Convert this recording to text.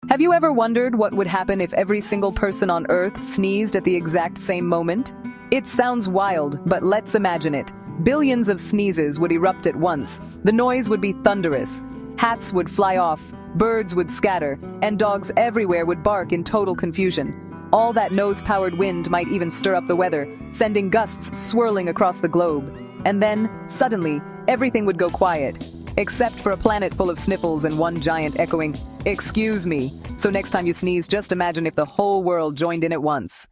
Have you ever wondered what would happen if every single person on Earth sneezed at the exact same moment? It sounds wild, but let's imagine it. Billions of sneezes would erupt at once. The noise would be thunderous. Hats would fly off, birds would scatter, and dogs everywhere would bark in total confusion. All that nose-powered wind might even stir up the weather, sending gusts swirling across the globe. And then, suddenly, everything would go quiet. Except for a planet full of sniffles and one giant echoing, "Excuse me." So next time you sneeze, just imagine if the whole world joined in at once.